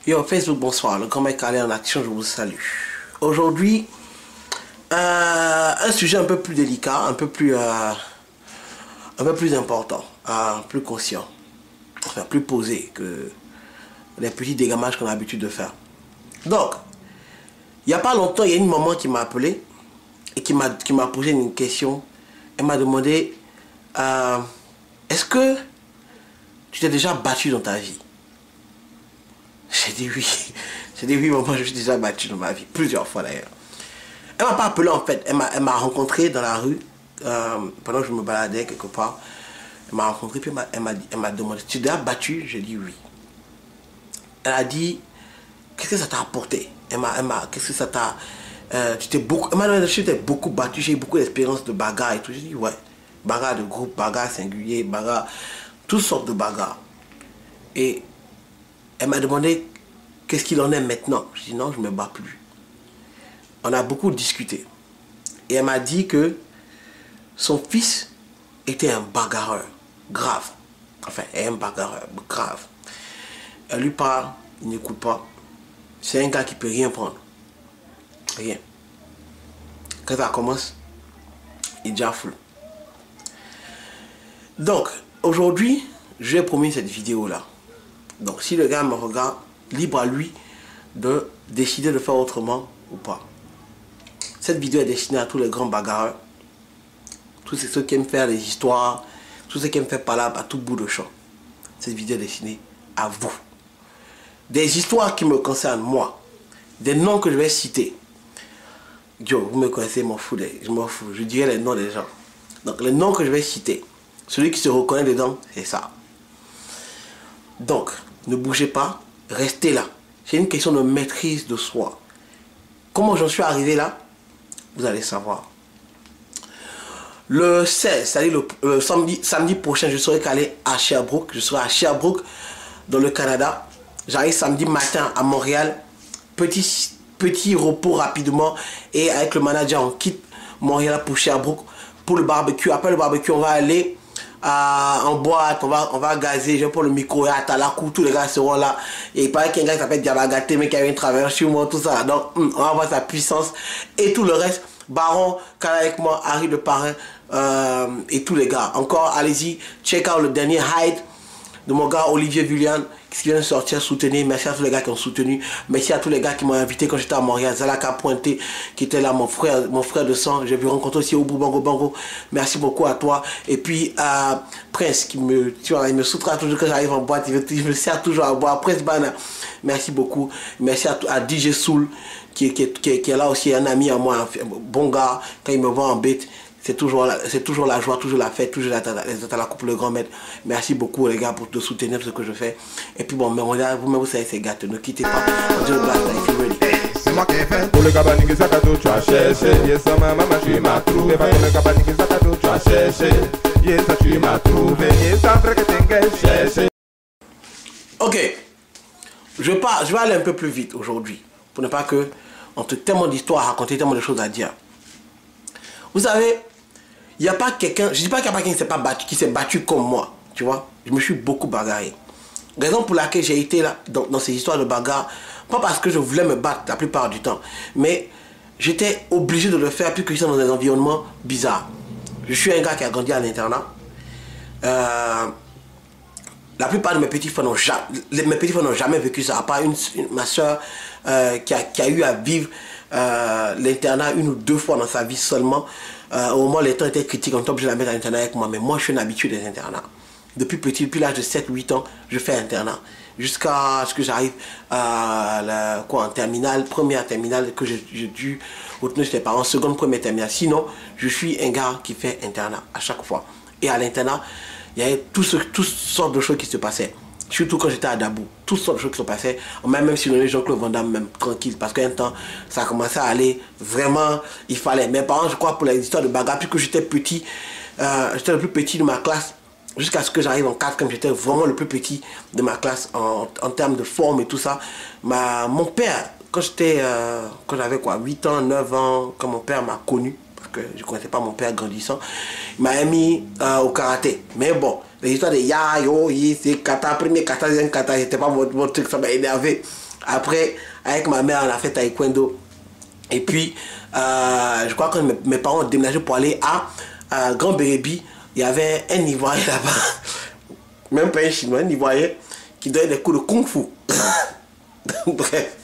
Yo, Facebook, bonsoir. Le grand mec Calais en action, je vous salue. Aujourd'hui, un sujet un peu plus délicat, un peu plus important, plus conscient, enfin plus posé que les petits dégamages qu'on a l'habitude de faire. Donc, il n'y a pas longtemps, il y a une maman qui m'a appelé et qui m'a posé une question. Elle m'a demandé, est-ce que tu t'es déjà battu dans ta vie? J'ai dit oui. J'ai dit oui, maman, je suis déjà battu dans ma vie. Plusieurs fois d'ailleurs. Elle m'a pas appelé en fait. Elle m'a rencontré dans la rue pendant que je me baladais quelque part. Elle m'a rencontré puis elle m'a demandé, tu t'es déjà battu? J'ai dit oui. Elle a dit, qu'est-ce que ça t'a apporté? Qu'est-ce que ça t'a... elle m'a demandé, je t'ai beaucoup battu, j'ai eu beaucoup d'expérience de bagarre et tout. J'ai dit ouais. Bagarre de groupe, bagarre singulier, bagarre, toutes sortes de bagarres. Et elle m'a demandé qu'est-ce qu'il en est maintenant. Je dis non, je ne me bats plus. On a beaucoup discuté. Et elle m'a dit que son fils était un bagarreur grave. Enfin, un bagarreur grave. Elle lui parle, il n'écoute pas. C'est un gars qui ne peut rien prendre. Rien. Quand ça commence, il est déjà flou. Donc, aujourd'hui, je lui ai promis cette vidéo-là. Donc si le gars me regarde, libre à lui de décider de faire autrement ou pas. Cette vidéo est destinée à tous les grands bagarreurs, tous ceux qui aiment faire des histoires, tous ceux qui aiment faire parler à tout bout de champ. Cette vidéo est destinée à vous. Des histoires qui me concernent moi, des noms que je vais citer. Yo, vous me connaissez, je m'en fous, je dirai les noms des gens. Donc les noms que je vais citer, celui qui se reconnaît dedans, c'est ça. Donc, ne bougez pas, restez là. C'est une question de maîtrise de soi. Comment j'en suis arrivé là? Vous allez savoir. Le 16, c'est-à-dire le samedi prochain, je serai calé à Sherbrooke. Je serai à Sherbrooke, dans le Canada. J'arrive samedi matin à Montréal. Petit repos rapidement. Et avec le manager, on quitte Montréal pour Sherbrooke, pour le barbecue. Après le barbecue, on va aller en boîte, on va gazer, je prends le micro, à Talakou, tous les gars seront là. Et il paraît qu'il y a un gars qui s'appelle Diabagaté, mais qui a une traverse sur moi, tout ça. Donc, on va voir sa puissance. Et tout le reste, Baron, Kala avec moi, Harry le parrain, et tous les gars. Encore, allez-y, check out le dernier Hyde de mon gars Olivier Vullian, qui vient de sortir, soutenir. Merci à tous les gars qui ont soutenu. Merci à tous les gars qui m'ont invité quand j'étais à Montréal. Zalaka Pointé, qui était là, mon frère de sang. J'ai vu rencontrer aussi Obu Bango Bango. Merci beaucoup à toi. Et puis à Prince, qui me, tu vois, il me souffre toujours quand j'arrive en boîte. Il me sert toujours à boire. Prince Bana, merci beaucoup. Merci à DJ Soul, qui est là aussi, un ami à moi, un bon gars. Quand il me voit en bête, c'est toujours la joie, toujours la fête, toujours la coupe, le grand maître. Merci beaucoup les gars pour de soutenir ce que je fais. Et puis bon, mais vous-même vous savez, c'est gâteau, ne quittez pas. On dit le blast, if you're ready. C'est moi qui ai fait. Pour le cabaning, ça cadeau, tu as cherché. Yes, maman, tu m'as trouvé. Pour le cabaning, ça cadeau, tu as cherché. Yes, tu m'as trouvé. Yes, après que t'es cherché. Ok. Je vais aller un peu plus vite aujourd'hui. Pour ne pas que, entre tellement d'histoires à raconter, tellement de choses à dire. Vous savez, il n'y a pas quelqu'un, je ne dis pas qu'il n'y a pas quelqu'un qui s'est battu comme moi, tu vois. Je me suis beaucoup bagarré. Raison pour laquelle j'ai été là, dans ces histoires de bagarre, pas parce que je voulais me battre la plupart du temps, mais j'étais obligé de le faire puisque j'étais dans des environnements bizarres. Je suis un gars qui a grandi à l'internat. La plupart de mes petits frères n'ont jamais vécu ça, à part ma soeur qui a eu à vivre l'internat une ou deux fois dans sa vie seulement. Au moment où les temps étaient critiques, on était obligé de la mettre à l'internat avec moi. Mais moi, je suis un habitué des internats. Depuis petit, depuis l'âge de 7-8 ans, je fais internat. Jusqu'à ce que j'arrive en terminale, première terminale, que j'ai dû retenir chez les parents, seconde, première terminale. Sinon, je suis un gars qui fait internat à chaque fois. Et à l'internat, il y avait toutes sortes de choses qui se passaient. Surtout quand j'étais à Dabou, toutes sortes de choses qui se passaient. On m'a même surnommé Jean-Claude Van Damme, même tranquille, parce qu'un temps, ça commençait à aller vraiment, il fallait. Mes parents, je crois, pour les histoires de bagarre, puisque j'étais petit, j'étais le plus petit de ma classe, jusqu'à ce que j'arrive en 4, comme j'étais vraiment le plus petit de ma classe en termes de forme et tout ça. Mon père, quand j'avais quoi, 8 ans, 9 ans, quand mon père m'a connu, parce que je ne connaissais pas mon père grandissant, il m'a mis au karaté. Mais bon, les histoires de ya, yo, yi, c'est kata, premier kata, deuxième kata, c'était pas mon truc, ça m'a énervé. Après, avec ma mère, on a fait taekwondo. Et puis, je crois que mes parents ont déménagé pour aller à Grand Bérébi. Il y avait un Ivoirien là-bas, même pas un Chinois, un Ivoirien qui donnait des coups de kung-fu. Bref.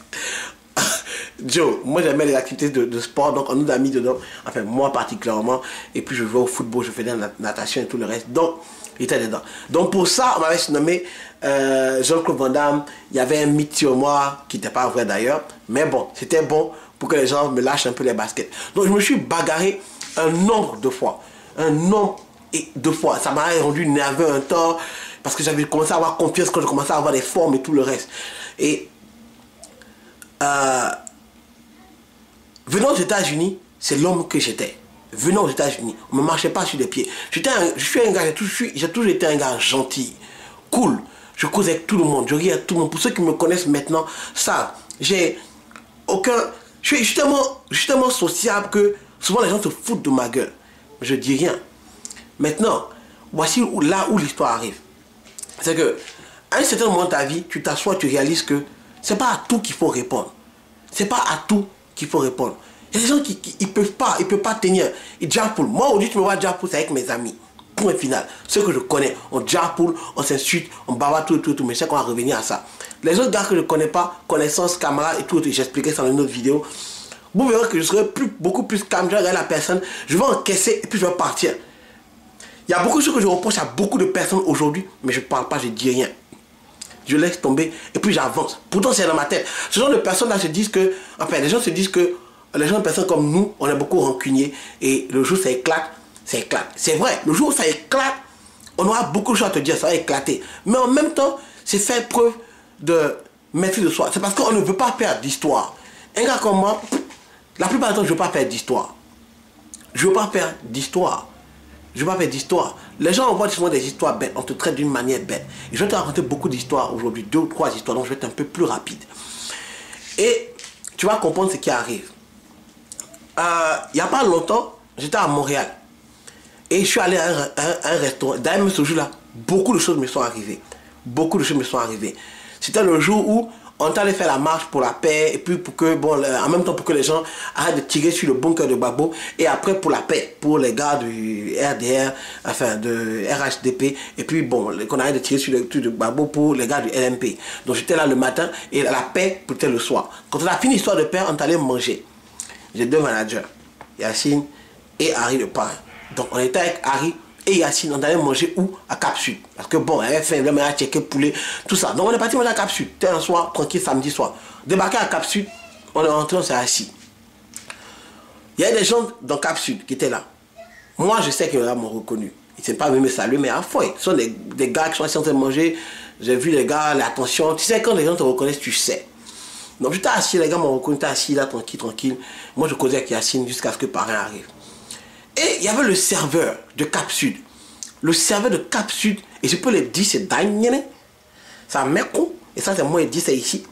Joe, moi j'aimais les activités de sport, donc on nous a mis dedans, enfin moi particulièrement, et puis je jouais au football, je faisais la natation et tout le reste, donc j'étais dedans. Donc pour ça, on m'avait surnommé Jean-Claude Van Damme. Il y avait un mythe sur moi, qui n'était pas vrai d'ailleurs, mais bon, c'était bon pour que les gens me lâchent un peu les baskets. Donc je me suis bagarré un nombre de fois, ça m'a rendu nerveux un temps, parce que j'avais commencé à avoir confiance quand je commençais à avoir des formes et tout le reste. Et venant aux États-Unis, c'est l'homme que j'étais. Venant aux États-Unis, on ne me marchait pas sur les pieds. J'ai toujours été un gars gentil, cool. Je causais avec tout le monde, je riais avec tout le monde. Pour ceux qui me connaissent maintenant, ça, j'ai aucun... Je suis tellement sociable que souvent les gens se foutent de ma gueule. Je dis rien. Maintenant, voici là où l'histoire arrive. C'est que, à un certain moment de ta vie, tu t'assois, tu réalises que c'est pas à tout qu'il faut répondre. C'est pas à tout qu'il faut répondre. Il y a des gens qui ils peuvent pas tenir. Ils japoul. Moi, aujourd'hui, tu me vois japoul, c'est avec mes amis. Point final. Ceux que je connais, on japoul, on s'insulte, on bava tout. Mais c'est qu'on va revenir à ça. Les autres gars que je ne connais pas, connaissances, camarades et tout, j'expliquais ça dans une autre vidéo. Vous verrez que je serai beaucoup plus calme, je vais regarder la personne, je vais encaisser et puis je vais partir. Il y a beaucoup de choses que je reproche à beaucoup de personnes aujourd'hui, mais je ne parle pas, je ne dis rien. Je laisse tomber et puis j'avance. Pourtant, c'est dans ma tête. Ce genre de personnes-là se disent que... Enfin, les gens se disent que... Les gens de personnes comme nous, on est beaucoup rancuniers. Et le jour où ça éclate, ça éclate. C'est vrai, le jour où ça éclate, on aura beaucoup de choses à te dire, ça va éclater. Mais en même temps, c'est faire preuve de maîtrise de soi. C'est parce qu'on ne veut pas faire d'histoire. Un gars comme moi, la plupart du temps, je ne veux pas faire d'histoire. Je ne veux pas faire d'histoire. Je ne veux pas faire d'histoire. Les gens envoient souvent des histoires bêtes. On te traite d'une manière bête. Et je vais te raconter beaucoup d'histoires aujourd'hui. 2 ou 3 histoires. Donc je vais être un peu plus rapide. Et tu vas comprendre ce qui arrive. Il n'y a pas longtemps, j'étais à Montréal. Et je suis allé à un restaurant. D'ailleurs, ce jour-là, beaucoup de choses me sont arrivées. Beaucoup de choses me sont arrivées. C'était le jour où on allait faire la marche pour la paix. Et puis pour que, bon, en même temps pour que les gens arrêtent de tirer sur le bunker de Gbagbo. Et après pour la paix, pour les gars du RDR, enfin de RHDP. Et puis bon, qu'on arrête de tirer sur le truc de Gbagbo pour les gars du LMP. Donc j'étais là le matin et la paix peut-être le soir. Quand on a fini l'histoire de paix, on allait manger. J'ai 2 managers, Yacine et Harry le parrain. Donc on était avec Harry et Yacine, on allait manger où? À Cap Sud. Parce que bon, elle avait fait, elle a checké poulet, tout ça. Donc on est parti manger à Cap Sud. C'était un soir, tranquille, samedi soir. Débarqué à Cap Sud, on est rentré, on s'est assis. Il y a des gens dans Cap Sud qui étaient là. Moi, je sais qu'ils m'ont reconnu. Ils ne sont pas venus me saluer, mais à fois, ce sont des gars qui sont assis en train de manger. J'ai vu les gars, l'attention. Tu sais, quand les gens te reconnaissent, tu sais. Donc j'étais assis, les gars m'ont reconnu, j'étais assis là, tranquille. Moi, je causais avec Yacine jusqu'à ce que parrain arrive. Et il y avait le serveur de Cap Sud. Le serveur de Cap Sud, et je peux le dire, c'est Daniel. C'est un mec, et ça, c'est moi, il dit, c'est ici.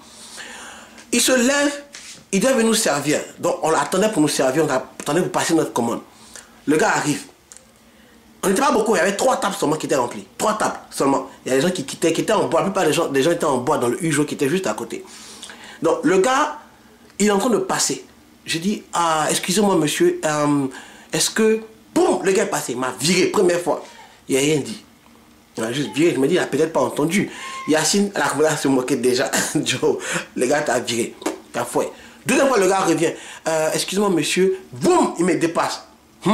Il se lève, il doit venir nous servir. Donc on l'attendait pour nous servir, on attendait pour passer notre commande. Le gars arrive. On n'était pas beaucoup, il y avait 3 tables seulement qui étaient remplies. 3 tables seulement. Il y a des gens qui étaient en bois. La plupart des gens étaient en bois dans le Ujo qui était juste à côté. Donc le gars, il est en train de passer. Je dis, ah, excusez-moi monsieur, est-ce que... Boum, le gars est passé, il m'a viré, première fois. Il n'a rien dit. Il m'a juste viré, je me dis, il n'a peut-être pas entendu. Yacine, la se moquait déjà. Joe, le gars t'a viré, t'as fouet. Deuxième fois, le gars revient. Excusez-moi monsieur, boum, il me dépasse. Il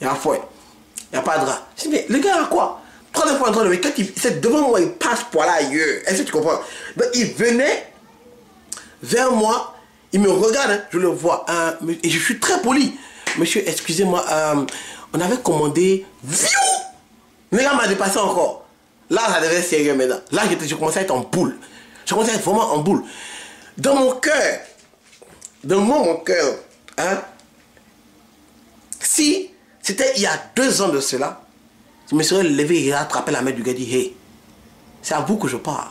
y a un fouet. Il n'y a pas de drap. Je dis, mais le gars a quoi? Troisième fois, mais quand c'est devant moi, il passe pour là ailleurs. Est-ce que tu comprends? Donc il venait vers moi, il me regarde, hein, je le vois, et je suis très poli. Monsieur, excusez-moi, on avait commandé... Le gars m'a dépassé encore. Là, ça devait être sérieux maintenant. Là, je commençais à être en boule. Je commençais à être vraiment en boule. Dans mon cœur, hein, si c'était il y a 2 ans de cela, je me serais levé et attrapé la main du gars et dit, hey, c'est à vous que je parle.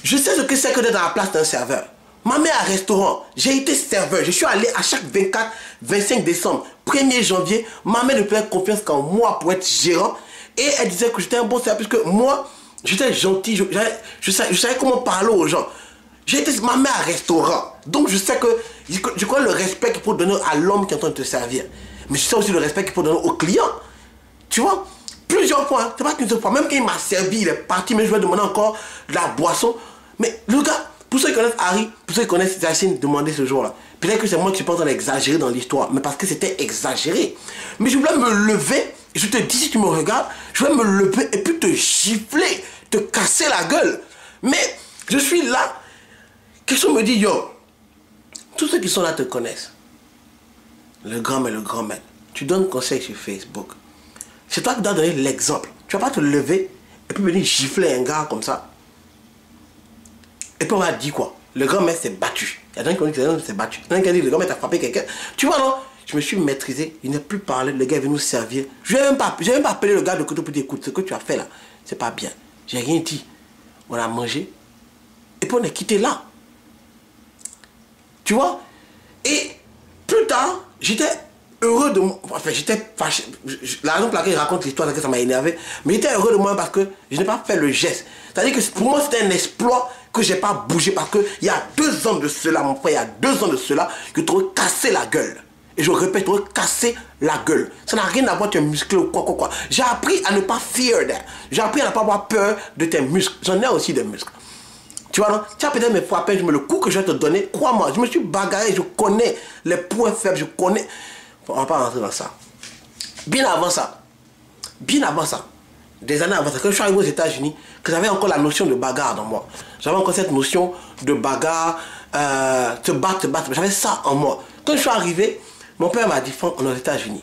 Je sais ce que c'est que d'être dans la place d'un serveur. Ma mère à restaurant, j'ai été serveur. Je suis allé à chaque 24, 25 décembre, 1er janvier. Ma mère ne faisait confiance qu'en moi pour être gérant. Et elle disait que j'étais un bon serveur. Puisque moi, j'étais gentil. Je savais comment parler aux gens. J'ai été ma mère à restaurant. Donc je sais que je connais le respect qu'il faut donner à l'homme qui est en train de te servir. Mais je sais aussi le respect qu'il faut donner au client. Tu vois, plusieurs fois, c'est pas qu'une seule fois. Même quand il m'a servi, il est parti, mais je lui ai demandé encore de la boisson. Mais le gars, pour ceux qui connaissent Harry, pour ceux qui connaissent Yacine, demandez ce jour-là. Peut-être que c'est moi qui suis pas en train d'exagérer dans l'histoire, mais parce que c'était exagéré. Mais je voulais me lever, et je te dis, si tu me regardes, je voulais me lever et puis te gifler, te casser la gueule. Mais je suis là, quelque chose me dit, yo, tous ceux qui sont là te connaissent. Le grand mais le grand maître. Tu donnes conseil sur Facebook. C'est toi qui dois donner l'exemple. Tu vas pas te lever et puis venir gifler un gars comme ça. Et puis on va dire quoi? Le grand maître s'est battu. Il y a des gens qui ont dit que le grand maître s'est battu. Il y a des gens qui ont dit que le grand maître a frappé quelqu'un. Tu vois non? Je me suis maîtrisé. Il n'a plus parlé. Le gars est venu nous servir. Je n'ai même pas appelé le gars de côté pour dire écoute, ce que tu as fait là, c'est pas bien. J'ai rien dit. On a mangé. Et puis on est quitté là. Tu vois? Et plus tard, j'étais heureux de moi. Enfin, j'étais fâché. La raison pour laquelle je raconte l'histoire, c'est que ça m'a énervé. Mais j'étais heureux de moi parce que je n'ai pas fait le geste. C'est-à-dire que pour moi, c'était un exploit que je n'ai pas bougé. Parce qu'il y a 2 ans de cela, mon frère, il y a 2 ans de cela, que tu aurais cassé la gueule. Et je répète, tu aurais cassé la gueule. Ça n'a rien à voir, tu es musclé ou quoi. J'ai appris à ne pas fear that. J'ai appris à ne pas avoir peur de tes muscles. J'en ai aussi des muscles. Tu vois, non? Tu as peut-être mes frappes, le coup que je vais te donner, crois-moi, je me suis bagarré, je connais les points faibles, je connais. On ne va pas rentrer dans ça. Bien avant ça, des années avant ça, quand je suis arrivé aux États-Unis, que j'avais encore la notion de bagarre dans moi. J'avais encore cette notion de bagarre, te battre. J'avais ça en moi. Quand je suis arrivé, mon père m'a dit, on est aux États-Unis.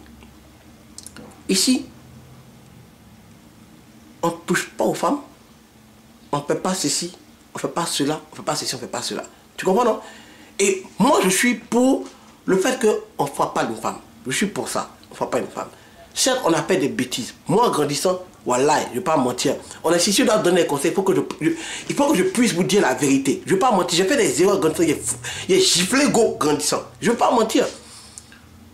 Ici, on ne touche pas aux femmes, on ne fait pas ceci. On ne fait pas cela, on ne fait pas ceci, on ne fait pas cela. Tu comprends, non? Et moi, je suis pour le fait qu'on ne frappe pas une femme. Je suis pour ça. On ne frappe pas une femme. Certes, on a fait des bêtises. Moi, en grandissant, voilà, je ne vais pas mentir. On a si je dois donner des conseils, il faut que je puisse vous dire la vérité. Je ne vais pas mentir. J'ai fait des erreurs grandissant. J'ai giflé go grandissant. Je ne vais pas mentir.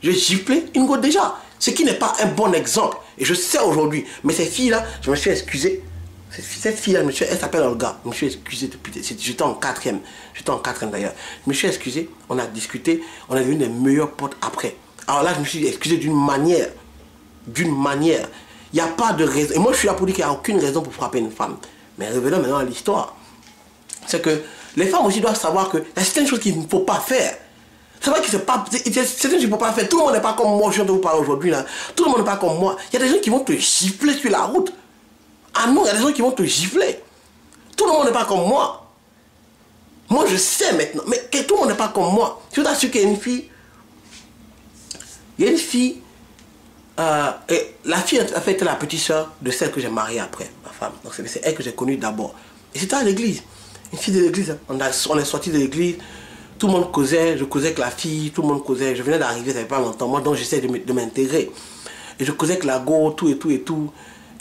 J'ai giflé une go déjà. Ce qui n'est pas un bon exemple. Et je sais aujourd'hui. Mais ces filles-là, je me suis excusé. Cette fille-là, elle s'appelle Olga. Je me suis excusé depuis. J'étais en 4e. J'étais en 4e d'ailleurs. Je me suis excusé. On a discuté. On est devenus des meilleurs potes après. Alors là, je me suis excusé d'une manière. Il n'y a pas de raison. Et moi, je suis là pour dire qu'il n'y a aucune raison pour frapper une femme. Mais revenons maintenant à l'histoire. C'est que les femmes aussi doivent savoir qu'il y a certaines choses qu'il ne faut pas faire. C'est vrai que c'est pas. Certaines choses qu'il ne faut pas faire. Tout le monde n'est pas comme moi. Je viens de vous parler aujourd'hui. Tout le monde n'est pas comme moi. Il y a des gens qui vont te gifler sur la route. Ah non, il y a des gens qui vont te gifler. Tout le monde n'est pas comme moi. Moi, je sais maintenant. Mais que tout le monde n'est pas comme moi. Je t'assure qu'il y a une fille. Il y a une fille. Et la fille a fait la petite soeur de celle que j'ai mariée après, ma femme. Donc c'est elle que j'ai connue d'abord. Et c'était à l'église. Une fille de l'église. On est sorti de l'église. Tout le monde causait. Je causais avec la fille. Tout le monde causait. Je venais d'arriver, ça fait pas longtemps. Moi, donc j'essaie de m'intégrer. Et je causais avec la go, tout.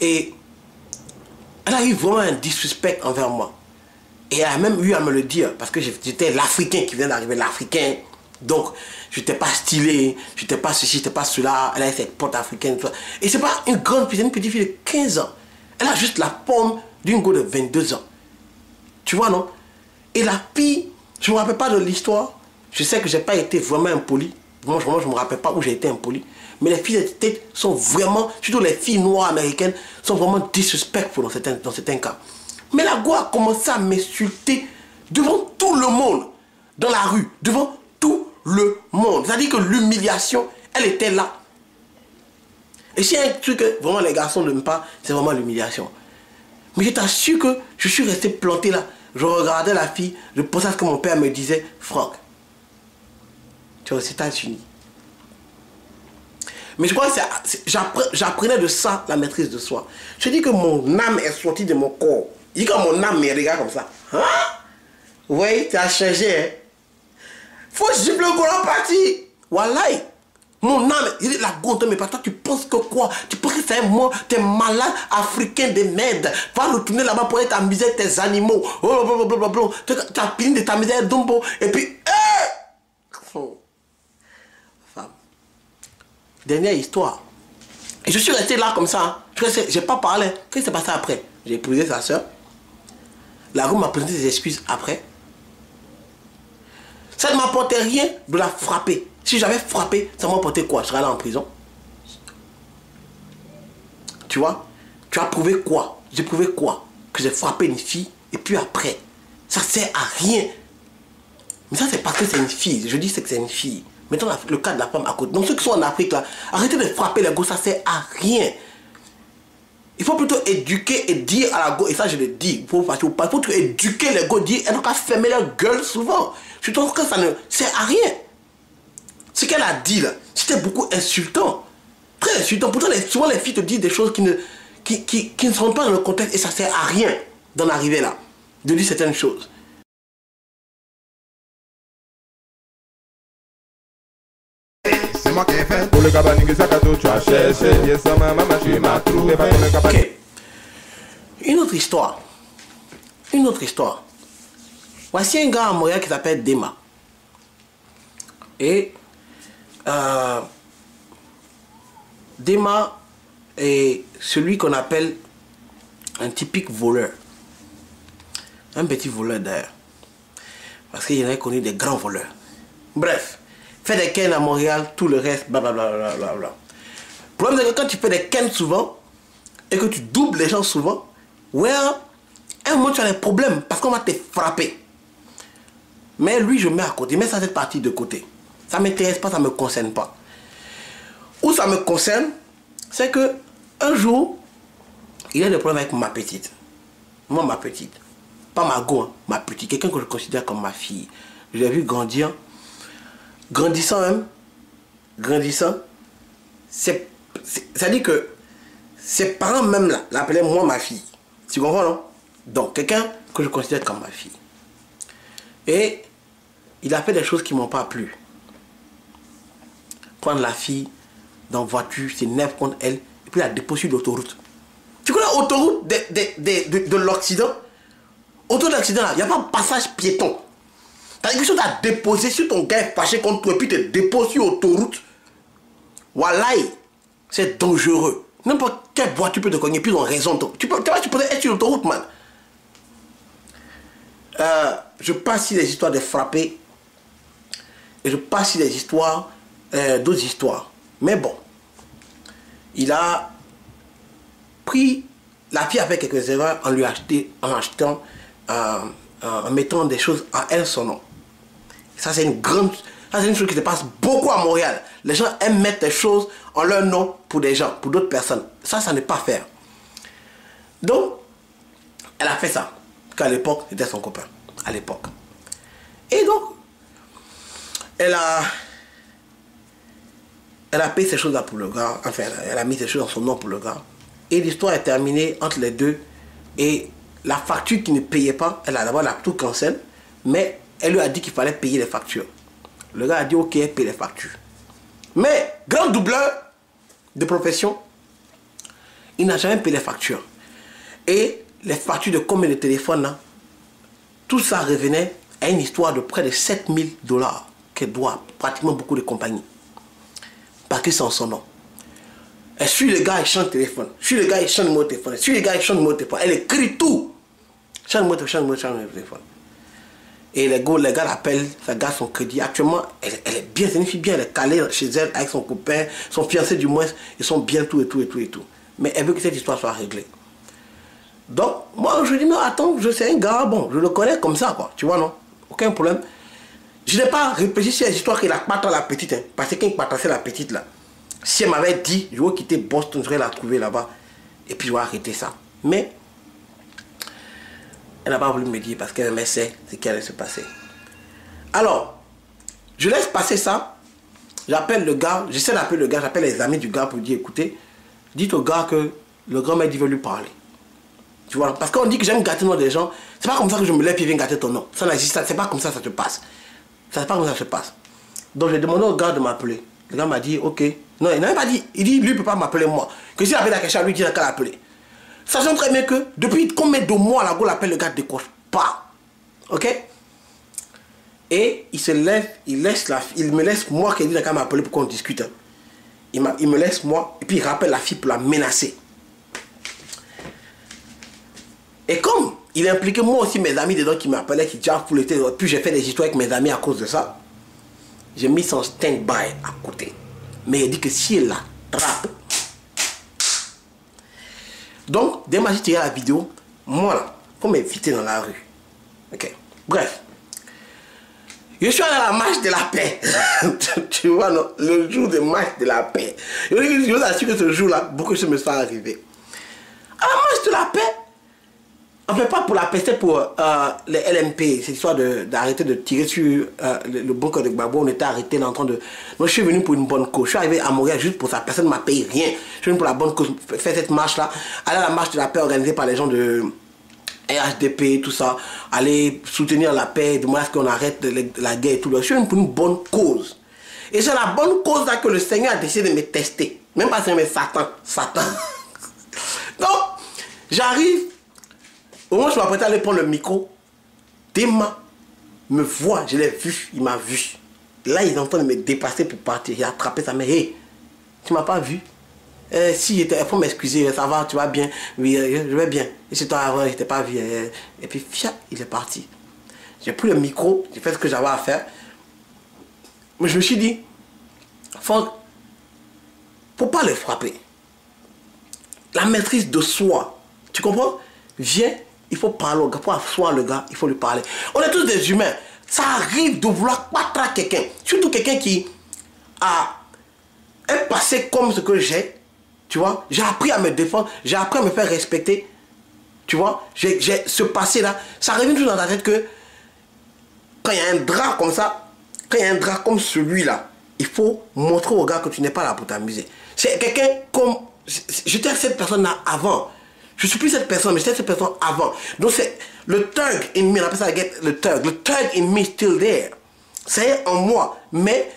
Et elle a eu vraiment un disrespect envers moi. Et elle a même eu à me le dire. Parce que j'étais l'Africain qui vient d'arriver, l'Africain. Donc, je n'étais pas stylé, je n'étais pas ceci, je n'étais pas cela. Elle a cette pote africaine. Et c'est pas une grande fille, c'est une petite fille de 15 ans. Elle a juste la forme d'une go de 22 ans. Tu vois, non? Et la fille, je ne me rappelle pas de l'histoire. Je sais que je n'ai pas été vraiment impoli. Moi, je ne me rappelle pas où j'ai été impoli. Mais les filles de tête sont vraiment, surtout les filles noires américaines, sont vraiment disrespectful dans certains cas. Mais la go a commencé à m'insulter devant tout le monde, dans la rue, devant tout le monde. C'est-à-dire que l'humiliation, elle était là. Et s'il y a un truc que vraiment les garçons n'aiment pas, c'est vraiment l'humiliation. Mais je t'assure que je suis resté planté là. Je regardais la fille, je pensais à ce que mon père me disait, Franck, tu es aux États-Unis. Mais je crois que j'apprenais de ça la maîtrise de soi. Je dis que mon âme est sortie de mon corps. Il dit que mon âme me regarde comme ça. Hein? Oui, tu as changé. Hein? Faut gifler le gros parti. Voilà. Mon âme, il dit la gonte, mais pas toi, tu penses que quoi? Tu penses que c'est un mot, t'es malade africain de merde. Va retourner là-bas pour aller t'amuser avec tes animaux. Oh, blablabla. Tu as fini de t'amuser avec Dumbo. Et puis, oh. Femme. Dernière histoire. Et je suis resté là comme ça. Hein. Je n'ai pas parlé. Qu'est-ce qui s'est passé après? J'ai épousé sa soeur. La roue m'a présenté des excuses après. Ça ne m'apportait rien de la frapper. Si j'avais frappé, ça m'apportait quoi? Je serais allé en prison. Tu vois? Tu as prouvé quoi? J'ai prouvé quoi? Que j'ai frappé une fille et puis après, ça sert à rien. Mais ça, c'est parce que c'est une fille. Je dis que c'est une fille. Mettons le cas de la femme à côté. Donc ceux qui sont en Afrique là, arrêtez de frapper les gosses, ça sert à rien. Il faut plutôt éduquer et dire à la go, et ça je le dis, il faut plutôt éduquer les go, dire, elles n'ont qu'à fermer leur gueule souvent. Je trouve que ça ne sert à rien. Ce qu'elle a dit là, c'était beaucoup insultant. Très insultant. Pourtant, souvent les filles te disent des choses qui ne sont pas dans le contexte et ça sert à rien d'en arriver là, de dire certaines choses. C'est moi qui ai fait. Pour le cabaning, ça cadeau, tu as cherché. Yes, maman, tu m'as trouvé. Ok. Une autre histoire. Une autre histoire. Voici un gars à Montréal qui s'appelle Dema. Et Dema est celui qu'on appelle un typique voleur. Un petit voleur d'ailleurs. Parce qu'il y en a connu des grands voleurs. Bref. Fais des ken à Montréal, tout le reste, blablabla. Le problème c'est que quand tu fais des ken souvent, et que tu doubles les gens souvent, ouais, à un moment tu as des problèmes, parce qu'on va te frapper. Mais lui, je mets à côté, mais ça cette partie de côté. Ça ne m'intéresse pas, ça ne me concerne pas. Où ça me concerne, c'est que un jour, il a des problèmes avec ma petite. Moi, ma petite. Pas ma go, hein, ma petite. Quelqu'un que je considère comme ma fille. Je l'ai vu grandir. Grandissant même, grandissant, ça dit que ses parents même là, l'appelaient moi ma fille. Tu comprends, non? Donc, quelqu'un que je considère comme ma fille. Et il a fait des choses qui ne m'ont pas plu. Prendre la fille dans la voiture, s'énerve contre elle, et puis la déposer sur l'autoroute. Tu connais l'autoroute de l'Occident? Autour de l'Occident, il n'y a pas de passage piéton. T'as quelque chose à déposer sur ton gars fâché contre toi et puis te dépose sur l'autoroute. Wallahi, c'est dangereux. N'importe quelle voiture peut te cogner, puis ils ont raison. Tu peux être sur l'autoroute, man. Je passe sur les histoires de frapper. Et je passe sur les histoires, d'autres histoires. Mais bon, il a pris la fille avec quelques erreurs en lui achetant, en mettant des choses à elle son nom. Ça c'est une chose qui se passe beaucoup à Montréal. Les gens aiment mettre des choses en leur nom pour des gens, pour d'autres personnes. Ça n'est pas faire. Donc, elle a fait ça. Qu'à l'époque, c'était son copain. À l'époque. Et donc, elle a payé ces choses-là pour le gars. Enfin, elle a mis ces choses dans son nom pour le gars. Et l'histoire est terminée entre les deux. Et la facture qui ne payait pas, elle a d'abord tout cancel. Mais elle lui a dit qu'il fallait payer les factures. Le gars a dit ok, paye les factures. Mais, grand doubleur de profession, il n'a jamais payé les factures. Et les factures de combien de téléphones là, tout ça revenait à une histoire de près de 7000 $ qu'elle doit pratiquement beaucoup de compagnies. Parce que c'est en son nom. Elle suit le gars, il change de téléphone. Suit le gars, il change de numéro de téléphone. Suit le gars, il change de numéro de téléphone. Elle écrit tout. Change de numéro de téléphone. Et les gars l'appellent, ça garde son crédit. Actuellement, elle est bien, c'est une fille bien, elle est calée chez elle avec son copain, son fiancé du moins, ils sont bien tout. Mais elle veut que cette histoire soit réglée. Donc, moi je dis, mais attends, je sais un gars, bon, je le connais comme ça, quoi. Tu vois, non? Aucun problème. Je n'ai pas réfléchi sur les histoires qu'il a pas la petite, hein, parce que quand il partageait la petite là, si elle m'avait dit, je vais quitter Boston, je vais la trouver là-bas, et puis je vais arrêter ça. Mais, elle n'a pas voulu me dire parce qu'elle me sait ce qui allait se passer. Alors, je laisse passer ça. J'appelle le gars, j'essaie d'appeler le gars, j'appelle les amis du gars pour dire écoutez, dites au gars que le grand mec veut lui parler. Tu vois, parce qu'on dit que j'aime gâter le nom des gens. C'est pas comme ça que je me lève et viens gâter ton nom. Ça n'existe pas, c'est pas comme ça que ça se passe. C'est pas comme ça que ça se passe. Donc j'ai demandé au gars de m'appeler. Le gars m'a dit ok. Non, il n'avait pas dit, il dit lui il peut pas m'appeler moi. Que s'il avait la question à lui, il dit qu'à l'appeler. Sachant très bien que depuis combien de mois la go l'appelle, le gars ne décroche pas. Ok? Et il se lève, il me laisse moi qui dit qu'à m'appeler pour qu'on discute. Hein. Il me laisse moi et puis il rappelle la fille pour la menacer. Et comme Il impliquait moi aussi mes amis dedans qui m'appelaient, qui disaient pour l'été. Puis j'ai fait des histoires avec mes amis à cause de ça. J'ai mis son stand-by à côté. Mais il dit que si elle l'attrape. Donc, dès que j'ai tiré la vidéo, moi là, il faut m'inviter dans la rue. Ok. Bref. Je suis allé à la marche de la paix. Tu vois, non, le jour de marche de la paix. Je vous assure que ce jour-là, beaucoup de choses me sont arrivées. À la marche de la paix, on ne fait pas pour la paix, c'est pour les LMP. C'est l'histoire d'arrêter de tirer sur le bunker de Gbagbo. On était arrêté là en train de... Moi, je suis venu pour une bonne cause. Je suis arrivé à Montréal juste pour ça. Personne ne m'a payé rien. Je suis venu pour la bonne cause. Faire cette marche-là. Aller à la marche de la paix organisée par les gens de RHDP, tout ça. Aller soutenir la paix, demander à ce qu'on arrête la guerre et tout. Je suis venu pour une bonne cause. Et c'est la bonne cause là que le Seigneur a décidé de me tester. Même pas Seigneur, mais Satan. Satan. Donc, j'arrive. Au moment où je m'apprêtais à aller prendre le micro, Dema me voit, je l'ai vu, il m'a vu. Là, il est en train de me dépasser pour partir. J'ai attrapé sa main. Hey, tu m'as pas vu? Si, il faut m'excuser, ça va, tu vas bien? Oui, je vais bien. Et c'est toi avant, je t'ai pas vu. Et puis, fiat, il est parti. J'ai pris le micro, j'ai fait ce que j'avais à faire. Mais je me suis dit, faut pas le frapper. La maîtrise de soi, tu comprends? Viens. Il faut parler au gars, pour asseoir le gars, il faut lui parler. On est tous des humains. Ça arrive de vouloir battre quelqu'un. Surtout quelqu'un qui a un passé comme ce que j'ai. Tu vois, j'ai appris à me défendre, j'ai appris à me faire respecter. Tu vois, j'ai ce passé-là. Ça revient toujours dans ta tête que quand il y a un drap comme ça, quand il y a un drap comme celui-là, il faut montrer au gars que tu n'es pas là pour t'amuser. C'est quelqu'un comme... J'étais cette personne-là avant. Je ne suis plus cette personne, mais j'étais cette personne avant. Donc c'est le thug in me, on appelle ça le thug. Le thug in me still there. C'est en moi, mais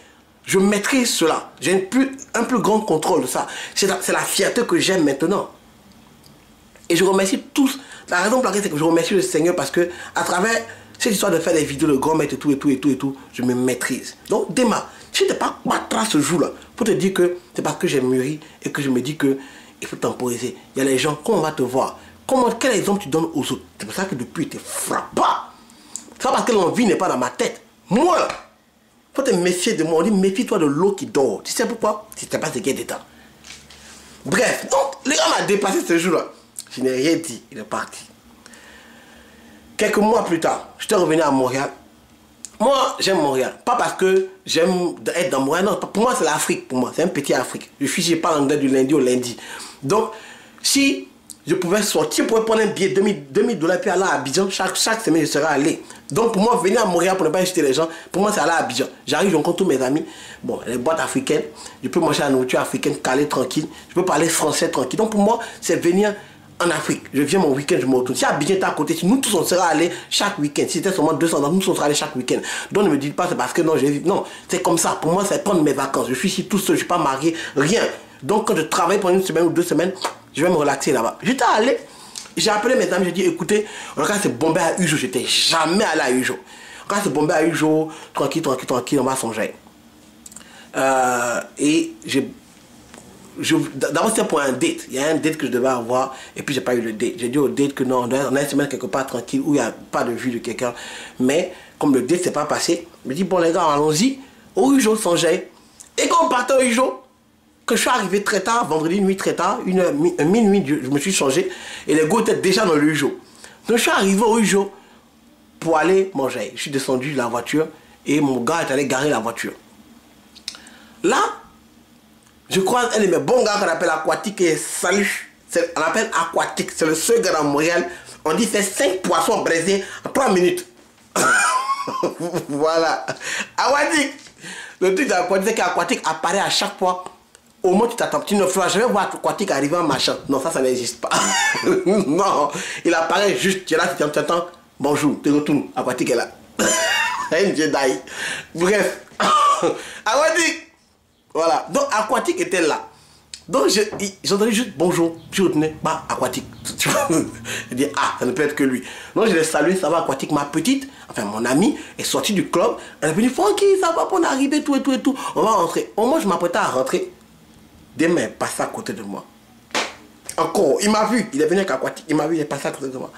je maîtrise cela. J'ai un plus grand contrôle de ça. C'est la fierté que j'aime maintenant. Et je remercie tous. La raison pour laquelle c'est que je remercie le Seigneur parce que à travers cette histoire de faire des vidéos de grand maître et tout, je me maîtrise. Donc Dema, si tu n'es pas battra ce jour-là, pour te dire que c'est parce que j'ai mûri et que je me dis que il faut temporiser. Il y a les gens, comment on va te voir? Quel exemple tu donnes aux autres? C'est pour ça que depuis, tu frappes pas. C'est pas parce que l'envie n'est pas dans ma tête. Moi, il faut te méfier de moi. On dit, méfie-toi de l'eau qui dort. Tu sais pourquoi? Si tu pas ce qui est d'état. Bref, donc, le gars m'a dépassé ce jour-là. Je n'ai rien dit. Il est parti. Quelques mois plus tard, je suis revenu à Montréal. Moi, j'aime Montréal. Pas parce que j'aime être dans Montréal. Non, pour moi, c'est l'Afrique. Pour moi, c'est un petit Afrique. Je parle anglais du lundi au lundi. Donc, si je pouvais sortir, je pourrais prendre un billet de $2000 puis aller à Abidjan. Chaque semaine, je serais allé. Donc, pour moi, venir à Montréal pour ne pas acheter les gens, pour moi, c'est aller à Abidjan. J'arrive, je rencontre tous mes amis. Bon, les boîtes africaines. Je peux manger la nourriture africaine, calée, tranquille. Je peux parler français, tranquille. Donc, pour moi, c'est venir en Afrique. Je viens mon week-end, je me retourne. Si Abidjan est à côté, si nous tous on serait allés chaque week-end. Si c'était seulement 200 ans, nous tous on serait allés chaque week-end. Donc ne me dites pas c'est parce que non, je vis. Non, c'est comme ça. Pour moi, c'est prendre mes vacances. Je suis ici tout seul, je ne suis pas marié, rien. Donc quand je travaille pendant une semaine ou 2 semaines, je vais me relaxer là-bas. J'étais allé, j'ai appelé mes amis, j'ai dit écoutez, regarde c'est bombé à Ujo. J'étais jamais allé à Ujo. Regarde c'est bombé à Ujo, tranquille, on va songer. Et j'ai... D'abord c'était pour un date. Il y a un date que je devais avoir et puis j'ai pas eu le date. J'ai dit au date que non, on a une semaine quelque part tranquille où il n'y a pas de vue de quelqu'un. Mais comme le date s'est pas passé, je me dis bon les gars allons-y au Ujo Sanjay. Et quand on partait au Ujo, que je suis arrivé très tard, vendredi nuit très tard, minuit je me suis changé et les gars étaient déjà dans le Ujo. Donc je suis arrivé au Ujo pour aller manger. Je suis descendu de la voiture et mon gars est allé garer la voiture. Là, je croise un de mes bons gars qu'on appelle Aquatique et salut. On l'appelle Aquatique. C'est le seul gars dans Montréal. On dit fait 5 poissons braisés en 3 minutes. Voilà. Aquatique. Le truc d'Aquatique, c'est qu'Aquatique apparaît à chaque fois. Au moins tu t'attends. Tu ne feras jamais voir Aquatique arriver en machin. Non, ça n'existe pas. Non. Il apparaît juste. Tu es là, tu t'attends. Bonjour, tu retournes. Aquatique est là. Un Jedi. Bref. Aquatique. Voilà, donc Aquatique était là. Donc j'entendais juste bonjour, je retenais, bah Aquatique. Je dis ah, ça ne peut être que lui. Donc je l'ai salué, ça va Aquatique, ma petite, enfin mon amie est sortie du club. Elle m'a dit Francky, ça va pour arriver, tout, on va rentrer. Au moins je m'apprêtais à rentrer. Demain, il passait à côté de moi. Encore, il m'a vu, il est venu avec Aquatique, il m'a vu, il est passé à côté de moi.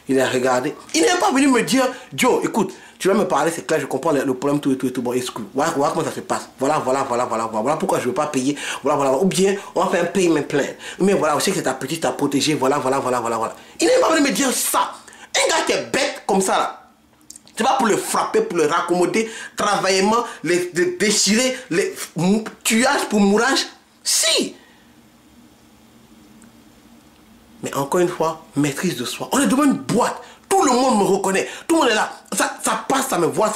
Il a regardé. Il n'est pas venu me dire, Joe, écoute, tu vas me parler, c'est clair, je comprends le problème, tout et tout et tout. Bon, excuse. Voilà comment ça se passe. Voilà pourquoi je ne veux pas payer. Voilà. Ou bien, on va faire un payment plan. Mais voilà, je sais que c'est ta petite à protéger. Voilà. Il n'est pas venu me dire ça. Un gars qui est bête comme ça, là. C'est pas pour le frapper, pour le raccommoder, travaillement, les déchirer, les tuages pour mourage. Si. Mais encore une fois, maîtrise de soi. On est devant une boîte. Tout le monde me reconnaît. Tout le monde est là. Ça passe, ça me voit.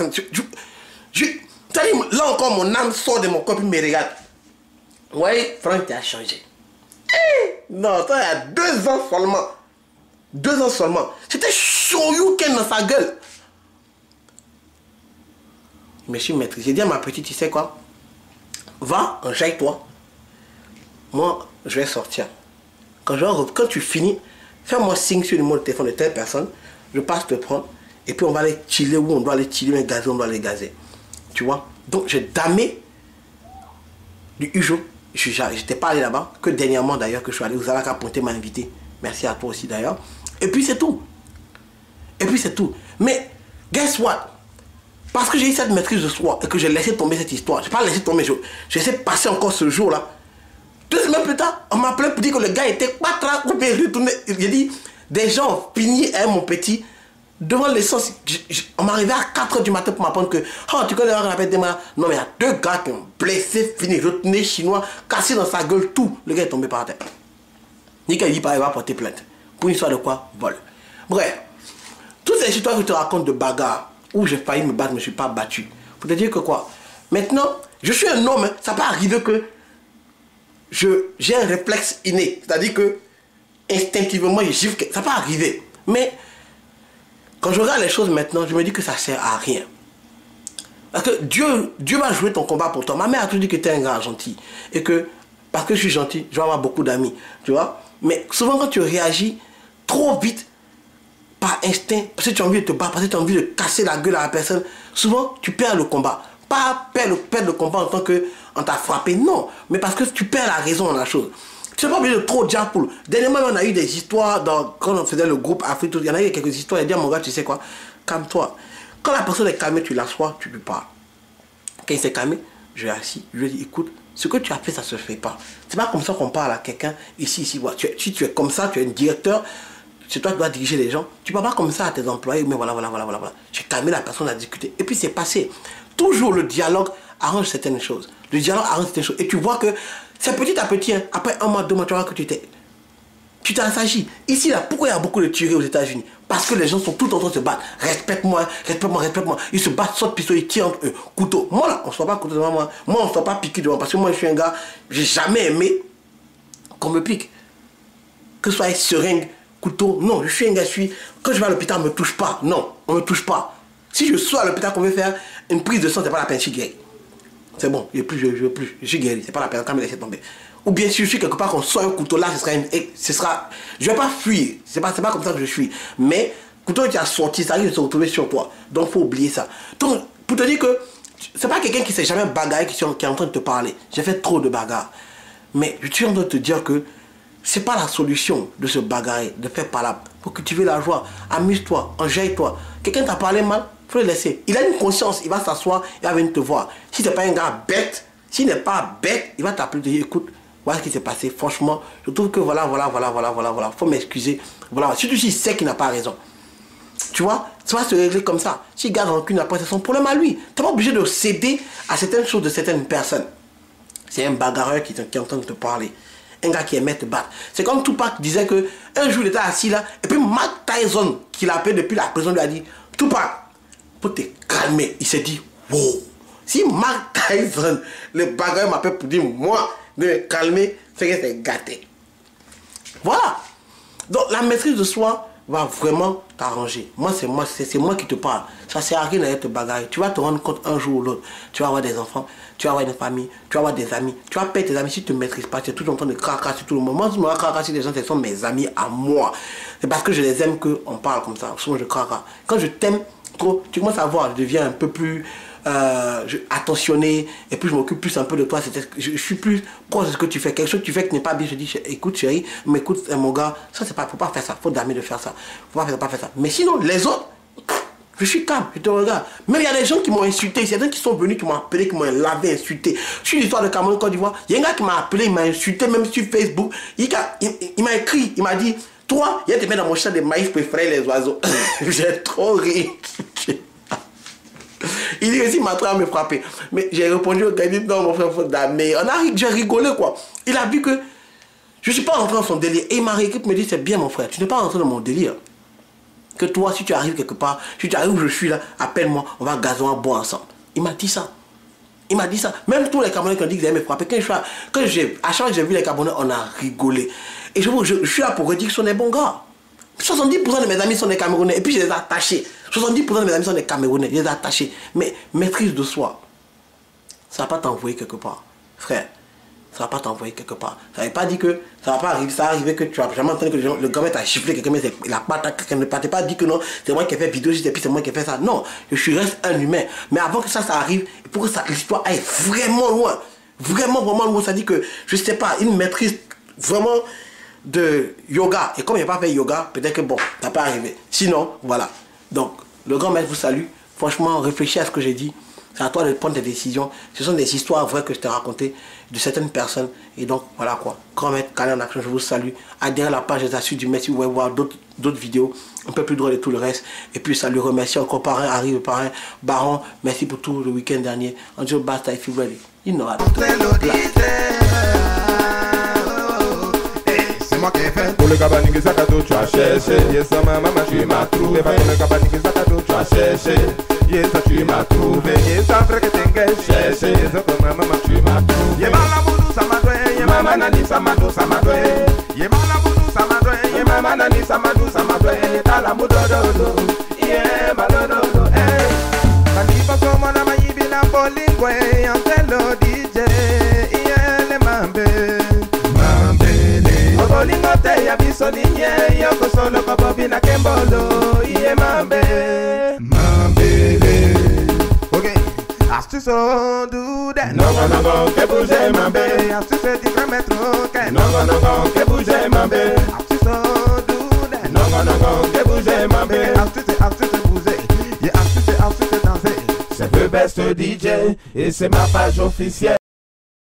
Là encore, mon âme sort de mon corps et me regarde. Oui, Franck, tu as changé. Non, ça, il y a 2 ans seulement. 2 ans seulement. C'était Shoryuken dans sa gueule. Je me suis maîtrisé. J'ai dit à ma petite, tu sais quoi? Va, enjaille-toi. Moi, je vais sortir. Quand tu finis, fais-moi signe sur le numéro de téléphone de telle personne. Je passe te prendre. Et puis on va aller chiller où on doit aller chiller, mais gazer, on doit aller gazer. Tu vois? Donc j'ai damé du Ujo. Je n'étais pas allé là-bas. Que dernièrement d'ailleurs que je suis allé. Ouzalaka Ponté m'a invité. Merci à toi aussi d'ailleurs. Et puis c'est tout. Mais, guess what? Parce que j'ai eu cette maîtrise de soi et que j'ai laissé tomber cette histoire. Je n'ai pas laissé tomber. J'ai laissé passer encore ce jour-là. 2 semaines plus tard, on m'a appelé pour dire que le gars était pas très bien retourné. J'ai dit, des gens ont fini, mon petit, devant l'essence. On m'arrivait à 4 h du matin pour m'apprendre que, oh, tu connais qu'on appelle des malades. Non, mais il y a 2 gars qui ont blessé, fini, retourné chinois, cassé dans sa gueule, tout. Le gars est tombé par terre. Nickel, il dit, il va porter plainte. Pour une histoire de quoi? Vol. Bref, toutes ces histoires que je te raconte de bagarre, où j'ai failli me battre, mais je ne suis pas battu. Pour te dire que quoi? Maintenant, je suis un homme, hein, ça peut arriver que j'ai un réflexe inné. C'est-à-dire que instinctivement, je gifle. Ça peut arriver. Mais quand je regarde les choses maintenant, je me dis que ça ne sert à rien. Parce que Dieu va jouer ton combat pour toi. Ma mère a toujours dit que tu es un gars gentil. Et que, parce que je suis gentil, je vais avoir beaucoup d'amis. Tu vois? Mais souvent, quand tu réagis trop vite, par instinct, parce que tu as envie de te battre, parce que tu as envie de casser la gueule à la personne, souvent, tu perds le combat. Pas perdre le combat en tant qu'on t'a frappé, non. Mais parce que tu perds la raison dans la chose. Tu n'es pas obligé de trop dire pour. Dernièrement, on a eu des histoires, quand on faisait le groupe Afrique, il y en a eu quelques histoires, il a dit à mon gars, tu sais quoi, calme-toi. Quand la personne est calmée, tu l'assois, tu lui parles. Quand il s'est calmé, je l'ai assis, je lui ai dit, écoute, ce que tu as fait, ça ne se fait pas. C'est pas comme ça qu'on parle à quelqu'un ici. Si tu es comme ça, tu es un directeur, c'est toi qui dois diriger les gens. Tu ne parles pas comme ça à tes employés, mais voilà. J'ai calmé la personne à discuter. Et puis c'est passé. Toujours le dialogue arrange certaines choses. Le dialogue arrange certaines choses. Et tu vois que c'est petit à petit. Hein. Après 1 mois, 2 mois, tu vois que tu t'en s'agis. Ici, là, pourquoi il y a beaucoup de tueries aux États-Unis? Parce que les gens sont tout en train de se battre. Respecte-moi. Ils se battent, sortent pistolet, ils tirent entre eux. Couteau. Moi, là, on ne sort pas couteau devant moi. Moi, on ne sort pas piqué devant. Parce que moi, je suis un gars, j'ai jamais aimé qu'on me pique. Que ce soit seringue, couteau. Non, je suis un gars, quand je vais à l'hôpital, on ne me touche pas. Non, on ne me touche pas. Si je suis à l'hôpital, qu'on veut faire une prise de sang, c'est pas la peine, je suis guéri. C'est bon, je veux plus, je suis guéri, c'est pas la peine, quand me laisser tomber. Ou bien si je suis quelque part, qu'on sort un couteau là, je vais pas fuir, c'est pas comme ça que je suis. Mais, couteau qui a sorti, ça risque de se retrouver sur toi. Donc, faut oublier ça. Donc, pour te dire que, c'est pas quelqu'un qui s'est jamais bagarré, qui est en train de te parler. J'ai fait trop de bagarres. Mais, je suis en train de te dire que, c'est pas la solution de se bagarrer, de faire palabre. Faut cultiver la joie, amuse-toi, enjaille-toi. Quelqu'un t'a parlé mal, faut le laisser. Il a une conscience, il va s'asseoir, il va venir te voir. Si c'est pas un gars bête, s'il n'est pas bête, il va t'appeler, te dire, écoute, voilà ce qui s'est passé. Franchement, je trouve que voilà. Faut m'excuser. Voilà. Surtout s'il sait qu'il n'a pas raison. Tu vois, ça va se régler comme ça. S'il garde rancune après, c'est son problème à lui. Tu n'es pas obligé de céder à certaines choses de certaines personnes. C'est un bagarreur qui est en train de te parler. Un gars qui aimait te battre. C'est comme Tupac disait que un jour il était assis là, et puis Mike Tyson, qui l'appelait depuis la prison, lui a dit, Tupac, pour te calmer. Il s'est dit, wow. Si Mike Tyson, le bagarreur m'appelle pour dire, moi, de me calmer, c'est que c'est gâté. Voilà. Donc la maîtrise de soi va vraiment t'arranger. Moi, c'est moi qui te parle. Ça sert à rien d'aller te bagarrer. Tu vas te rendre compte un jour ou l'autre. Tu vas avoir des enfants, tu vas avoir une famille, tu vas avoir des amis. Tu vas perdre tes amis si tu ne maîtrises pas. Tu es tout en train de craquer sur tout le monde. Moi, je me craquer sur les gens, ce sont mes amis à moi. C'est parce que je les aime qu'on parle comme ça. Souvent, je craque. Quand je t'aime trop, tu commences à voir, je deviens un peu plus attentionné, et puis je m'occupe plus un peu de toi. Je suis plus proche de ce que tu fais. Quelque chose que tu fais qui n'est pas bien, je dis, écoute chérie, mais écoute mon gars, ça c'est pas, faut pas faire ça, faut d'armer de faire ça, faut pas faire ça. Mais sinon, les autres, je suis calme, je te regarde. Même il y a des gens qui m'ont insulté, il y a des gens qui sont venus, qui m'ont appelé, qui m'ont lavé, insulté. Je suis l'histoire de Cameroun, Côte d'Ivoire, il y a un gars qui m'a appelé, il m'a insulté, même sur Facebook, il m'a écrit, il m'a dit, toi, il y a des mecs dans mon champ de maïs préféré, les oiseaux. J'ai trop ri. Il dit aussi, il m'a trop à me frapper. Mais j'ai répondu au gars, il dit, non, mon frère, faut d'amener. J'ai rigolé, quoi. Il a vu que je ne suis pas rentré dans son délire. Et il m'a réécrit pour me dire, c'est bien, mon frère, tu n'es pas rentré dans mon délire. Que toi, si tu arrives quelque part, si tu arrives où je suis là, appelle-moi, on va gazer, on va boire ensemble. Il m'a dit ça. Il m'a dit ça. Même tous les Camerounais qui ont dit qu'ils allaient me frapper, à chaque fois que j'ai vu les Camerounais, on a rigolé. Et je suis là pour redire que ce sont des bons gars. 70% de mes amis sont des Camerounais. Et puis je les ai attachés. 70% de mes amis sont des Camerounais. Je les ai attachés. Mais maîtrise de soi. Ça ne va pas t'envoyer quelque part. Frère. Ça ne va pas t'envoyer quelque part. Ça ne veut pas dire que ça va pas arriver. Ça va arriver que tu vas jamais entendre que le gars t'a chifflé, quelqu'un il a pas quelqu'un ne t'a pas dit que non, c'est moi qui ai fait vidéo, et puis c'est moi qui ai fait ça. Non, je reste un humain. Mais avant que ça arrive, pour que l'histoire aille vraiment loin, vraiment loin, ça dit que, je sais pas, une maîtrise vraiment de yoga. Et comme il n'a pas fait yoga, peut-être que bon, ça peut arriver. Sinon, voilà. Donc, le grand maître vous salue. Franchement, réfléchis à ce que j'ai dit. C'est à toi de prendre tes décisions. Ce sont des histoires vraies que je t'ai racontées de certaines personnes. Et donc, voilà quoi. Grand maître Kali en action, je vous salue. Adhérez à la page des astuces du maître si vous voulez voir d'autres vidéos un peu plus drôles et tout le reste. Et puis, salut, remercie encore parrain, Harry, le parrain, Baron. Merci pour tout le week-end dernier. Angel Basta, if you ready. You know how Pour le cabaningue Zakato, tu as cherché. Yes, maman, tu m'as trouvé. Pour le cabaningue Zakato, tu as cherché. Yes, tu m'as trouvé. Yes, après que t'es cherché. Yes, maman, tu m'as trouvé. Yes, malaboudou, samadoué. Yes, maman, nani, samadou, samadoué. Yes, malaboudou, samadoué. Yes, maman, nani, samadou, samadoué. Yes, talamudododo. Yes, malododo. Nani, paso, mona, mayibila, bolingwe. Antelo, DJ. Yes, le mambe. Olingote ya biso ninye yoko solo papobi na kembolo iye mambele ok astuce do that non que bouge mambele astuce di metro que non que bouge mambele astuce do that non que bouge mambele astuce bouger yeah astuce danser c'est le best DJ et c'est ma page officielle.